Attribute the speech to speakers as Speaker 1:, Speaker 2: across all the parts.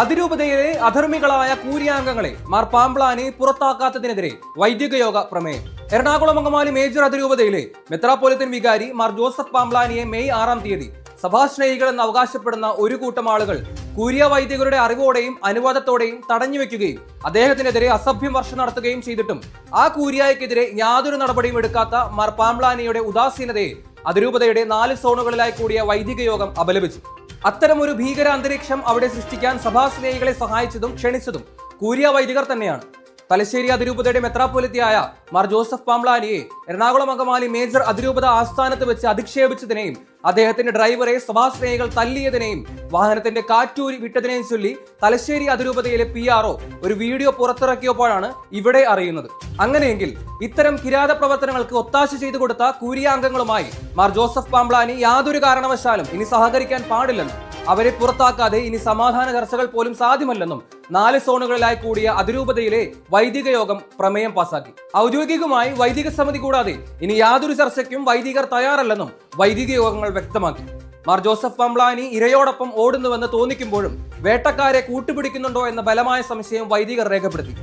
Speaker 1: അതിരൂപതയിലെ അധർമ്മികളായ കൂരിയാംഗങ്ങളെ മാർ പാംബ്ലാനി പുറത്താക്കാത്തതിനെതിരെ വൈദികയോഗ പ്രമേയം. എറണാകുളം അങ്കമാലി മേജർ അതിരൂപതയിലെ മെത്രാപ്പോലിത്തൻ വികാരി മാർ ജോസഫ് പാംബ്ലാനിയെ മെയ് 6-ാം തീയതി സഭാസ്നേഹികൾ എന്ന് അവകാശപ്പെടുന്ന ഒരു കൂട്ടം ആളുകൾ കൂരിയ വൈദികരുടെ അറിവോടെയും അനുവാദത്തോടെയും തടഞ്ഞുവെക്കുകയും അദ്ദേഹത്തിനെതിരെ അസഭ്യം വർഷം നടത്തുകയും ചെയ്തിട്ടും ആ കൂരിയായ്ക്കെതിരെ യാതൊരു നടപടിയും എടുക്കാത്ത മാർ പാംബ്ലാനിയുടെ ഉദാസീനതയെ അതിരൂപതയുടെ 4 സോണുകളിലായി കൂടിയ വൈദിക യോഗം അപലപിച്ചു. അത്തരമൊരു ഭീകര അന്തരീക്ഷം അവിടെ സൃഷ്ടിക്കാൻ സഭാസ്നേഹികളെ സഹായിച്ചതും ക്ഷണിച്ചതും കൂരിയ വൈദികർ തന്നെയാണ്. തലശ്ശേരി അതിരൂപതയുടെ മെത്രാപ്പൊലിത്തയായ മാർ ജോസഫ് പാംബ്ലാനിയെ എറണാകുളം അങ്കമാലി മേജർ അതിരൂപത ആസ്ഥാനത്ത് വെച്ച് അധിക്ഷേപിച്ചതിനെയും അദ്ദേഹത്തിന്റെ ഡ്രൈവറെ സഭാസ്നേഹികൾ തല്ലിയതിനെയും വാഹനത്തിന്റെ കാറ്റൂരി വിട്ടതിനെയും ചൊല്ലി തലശ്ശേരി അതിരൂപതയിലെ PRO ഒരു വീഡിയോ പുറത്തിറക്കിയപ്പോഴാണ് ഇവിടെ അറിയുന്നത്. അങ്ങനെയെങ്കിൽ ഇത്തരം കിരാത പ്രവർത്തനങ്ങൾക്ക് ഒത്താശ ചെയ്തു കൊടുത്ത കൂരിയ അംഗങ്ങളുമായി മാർ ജോസഫ് പാംബ്ലാനി യാതൊരു കാരണവശാലും ഇനി സഹകരിക്കാൻ പാടില്ലെന്നും അവരെ പുറത്താക്കാതെ ഇനി സമാധാന ചർച്ചകൾ പോലും സാധ്യമല്ലെന്നും 4 സോണുകളിലായി കൂടിയ അതിരൂപതയിലെ വൈദിക യോഗം പ്രമേയം പാസാക്കി. ഔദ്യോഗികമായി വൈദിക സമിതി കൂടാതെ ഇനി യാതൊരു ചർച്ചയ്ക്കും വൈദികർ തയ്യാറല്ലെന്നും വൈദിക യോഗങ്ങൾ വ്യക്തമാക്കി. മാർ ജോസഫ് പാംബ്ലാനി ഇരയോടൊപ്പം ഓടുന്നുവെന്ന് തോന്നിക്കുമ്പോഴും വേട്ടക്കാരെ കൂട്ടുപിടിക്കുന്നുണ്ടോ എന്ന ബലമായ സംശയം വൈദികർ രേഖപ്പെടുത്തി.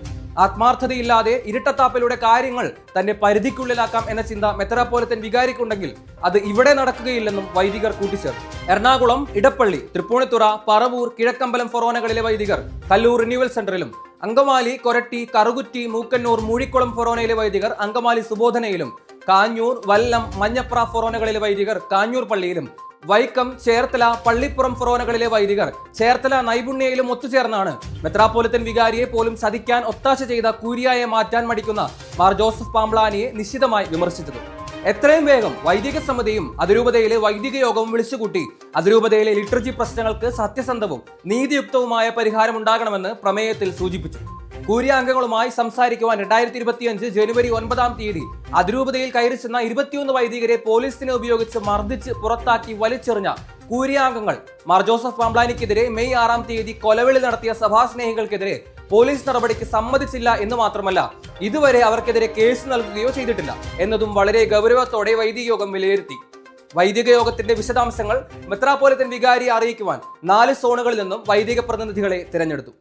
Speaker 1: ആത്മാർത്ഥതയില്ലാതെ ഇരട്ടത്താപ്പിലൂടെ കാര്യങ്ങൾ തന്റെ പരിധിക്കുള്ളിലാക്കാം എന്ന ചിന്ത മെത്രാപ്പോലിത്തൻ വികാരിക്കുണ്ടെങ്കിൽ അത് ഇവിടെ നടക്കുകയില്ലെന്നും വൈദികർ കൂട്ടിച്ചേർത്തു. എറണാകുളം, ഇടപ്പള്ളി, തൃപ്പൂണിത്തുറ, പറവൂർ, കിഴക്കമ്പലം ഫൊറോനകളിലെ വൈദികർ കല്ലൂർ റിന്യൂവൽ സെന്ററിലും, അങ്കമാലി, കൊരട്ടി, കറുകുറ്റി, മൂക്കന്നൂർ, മൂഴിക്കുളം ഫൊറോനയിലെ വൈദികർ അങ്കമാലി സുബോധനയിലും, കാഞ്ഞൂർ, വല്ലം, മഞ്ഞപ്ര ഫൊറോനകളിലെ വൈദികർ കാഞ്ഞൂർ പള്ളിയിലും, വൈക്കം, ചേർത്തല, പള്ളിപ്പുറം ഫൊറോനകളിലെ വൈദികർ ചേർത്തല നൈപുണ്യയിലും ഒത്തുചേർന്നാണ് മെത്രാപ്പോലിത്തൻ വികാരിയെ പോലും ചതിക്കാൻ ഒത്താശ ചെയ്ത കൂരിയായെ മാറ്റാൻ മടിക്കുന്ന മാർ ജോസഫ് പാംബ്ലാനിയെ നിശിതമായി വിമർശിച്ചത്. എത്രയും വേഗം വൈദിക സമിതിയും അതിരൂപതയിലെ വൈദിക യോഗവും വിളിച്ചുകൂട്ടി അതിരൂപതയിലെ ലിറ്റർജി പ്രശ്നങ്ങൾക്ക് സത്യസന്ധവും നീതിയുക്തവുമായ പരിഹാരം ഉണ്ടാകണമെന്ന് പ്രമേയത്തിൽ സൂചിപ്പിച്ചു. കൂരിയ അംഗങ്ങളുമായി സംസാരിക്കുവാൻ 2025 ജനുവരി 9-ാം തീയതി അതിരൂപതയിൽ കയറി ചെന്ന 21 വൈദികരെ പോലീസിനെ ഉപയോഗിച്ച് മർദ്ദിച്ച് പുറത്താക്കി വലിച്ചെറിഞ്ഞ കൂരിയാംഗങ്ങൾ മാർ ജോസഫ് പാംബ്ലാനിക്കെതിരെ മെയ് 6-ാം തീയതി കൊലവിളി നടത്തിയ സഭാസ്നേഹികൾക്കെതിരെ പോലീസ് നടപടിക്ക് സമ്മതിച്ചില്ല എന്ന് മാത്രമല്ല ഇതുവരെ അവർക്കെതിരെ കേസ് നൽകുകയോ ചെയ്തിട്ടില്ല എന്നതും വളരെ ഗൗരവത്തോടെ വൈദിക യോഗം വിലയിരുത്തി. വൈദിക യോഗത്തിന്റെ വിശദാംശങ്ങൾ മെത്രാപ്പോലിത്തൻ വികാരിയെ അറിയിക്കുവാൻ 4 സോണുകളിൽ നിന്നും വൈദിക പ്രതിനിധികളെ തിരഞ്ഞെടുത്തു.